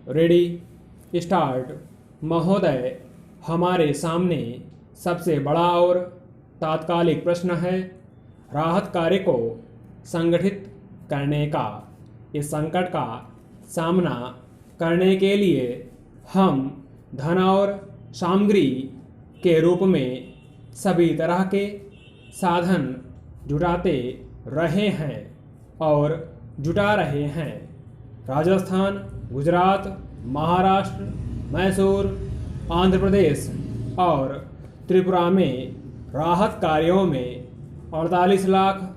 Ready start. महोदय, हमारे सामने सबसे बड़ा और तात्कालिक प्रश्न है राहत कार्य को संगठित करने का। इस संकट का सामना करने के लिए हम धन और सामग्री के रूप में सभी तरह के साधन जुटाते रहे हैं और जुटा रहे हैं। राजस्थान, गुजरात, महाराष्ट्र, मैसूर, आंध्र प्रदेश और त्रिपुरा में राहत कार्यों में 48 लाख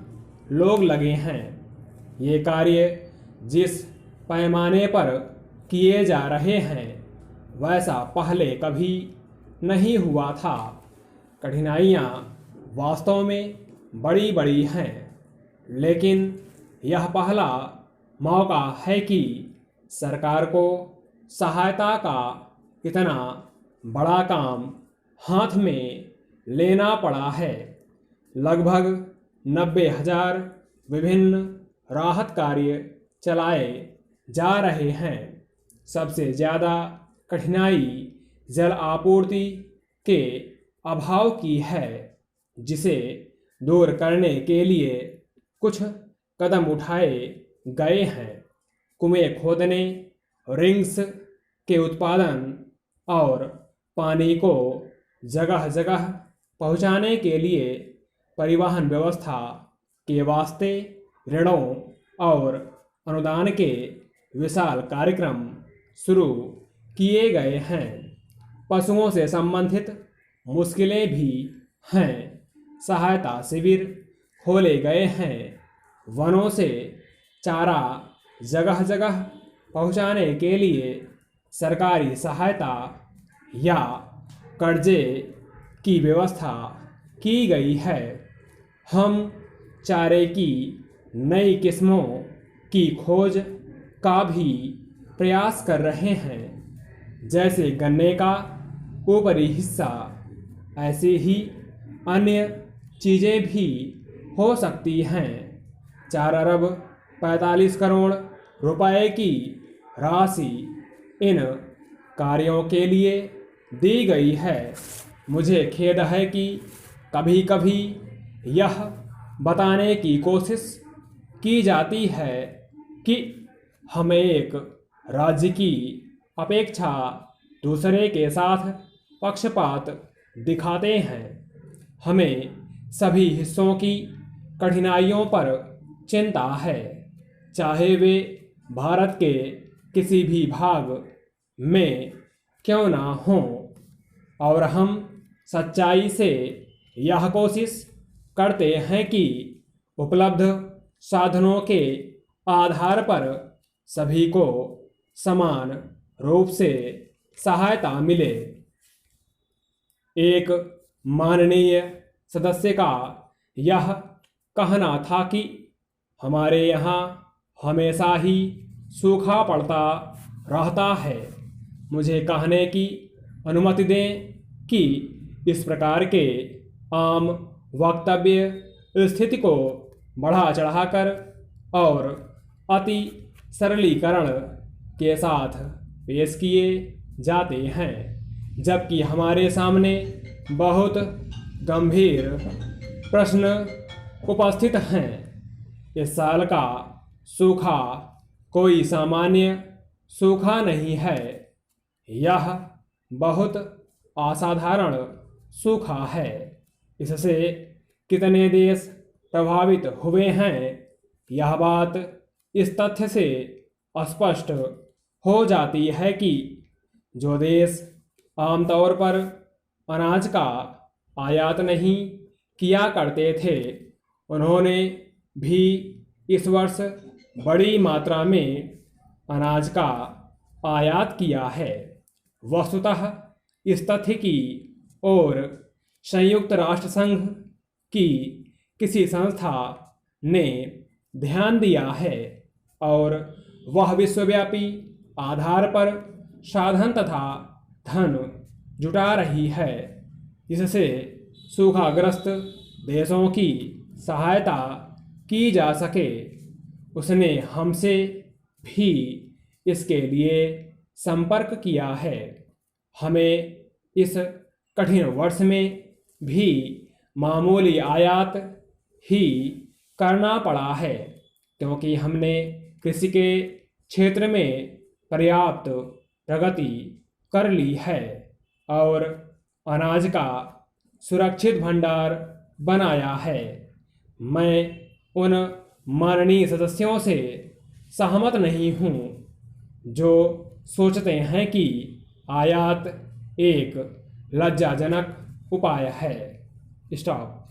लोग लगे हैं। ये कार्य जिस पैमाने पर किए जा रहे हैं वैसा पहले कभी नहीं हुआ था। कठिनाइयाँ वास्तव में बड़ी बड़ी हैं, लेकिन यह पहला मौका है कि सरकार को सहायता का इतना बड़ा काम हाथ में लेना पड़ा है। लगभग 90,000 विभिन्न राहत कार्य चलाए जा रहे हैं। सबसे ज़्यादा कठिनाई जल आपूर्ति के अभाव की है, जिसे दूर करने के लिए कुछ कदम उठाए गए हैं। कुएं खोदने, रिंग्स के उत्पादन और पानी को जगह जगह पहुंचाने के लिए परिवहन व्यवस्था के वास्ते ऋणों और अनुदान के विशाल कार्यक्रम शुरू किए गए हैं। पशुओं से संबंधित मुश्किलें भी हैं। सहायता शिविर खोले गए हैं। वनों से चारा जगह जगह पहुंचाने के लिए सरकारी सहायता या कर्जे की व्यवस्था की गई है। हम चारे की नई किस्मों की खोज का भी प्रयास कर रहे हैं, जैसे गन्ने का ऊपरी हिस्सा। ऐसी ही अन्य चीज़ें भी हो सकती हैं। 4 अरब 45 करोड़ रुपए की राशि इन कार्यों के लिए दी गई है। मुझे खेद है कि कभी कभी यह बताने की कोशिश की जाती है कि हम एक राज्य की अपेक्षा दूसरे के साथ पक्षपात दिखाते हैं। हमें सभी हिस्सों की कठिनाइयों पर चिंता है, चाहे वे भारत के किसी भी भाग में क्यों ना हों, और हम सच्चाई से यह कोशिश करते हैं कि उपलब्ध साधनों के आधार पर सभी को समान रूप से सहायता मिले। एक माननीय सदस्य का यह कहना था कि हमारे यहाँ हमेशा ही सूखा पड़ता रहता है। मुझे कहने की अनुमति दें कि इस प्रकार के आम वक्तव्य स्थिति को बढ़ा चढ़ाकर और अति सरलीकरण के साथ पेश किए जाते हैं, जबकि हमारे सामने बहुत गंभीर प्रश्न उपस्थित हैं। इस साल का सूखा कोई सामान्य सूखा नहीं है। यह बहुत असाधारण सूखा है। इससे कितने देश प्रभावित हुए हैं, यह बात इस तथ्य से स्पष्ट हो जाती है कि जो देश आमतौर पर अनाज का आयात नहीं किया करते थे, उन्होंने भी इस वर्ष बड़ी मात्रा में अनाज का आयात किया है। वस्तुतः इस तथ्य की ओर संयुक्त राष्ट्र संघ की किसी संस्था ने ध्यान दिया है और वह विश्वव्यापी आधार पर साधन तथा धन जुटा रही है, जिससे सूखाग्रस्त देशों की सहायता की जा सके। उसने हमसे भी इसके लिए संपर्क किया है। हमें इस कठिन वर्ष में भी मामूली आयात ही करना पड़ा है, क्योंकि हमने कृषि के क्षेत्र में पर्याप्त प्रगति कर ली है और अनाज का सुरक्षित भंडार बनाया है। मैं उन माननीय सदस्यों से सहमत नहीं हूँ जो सोचते हैं कि आयात एक लज्जाजनक उपाय है। स्टॉप।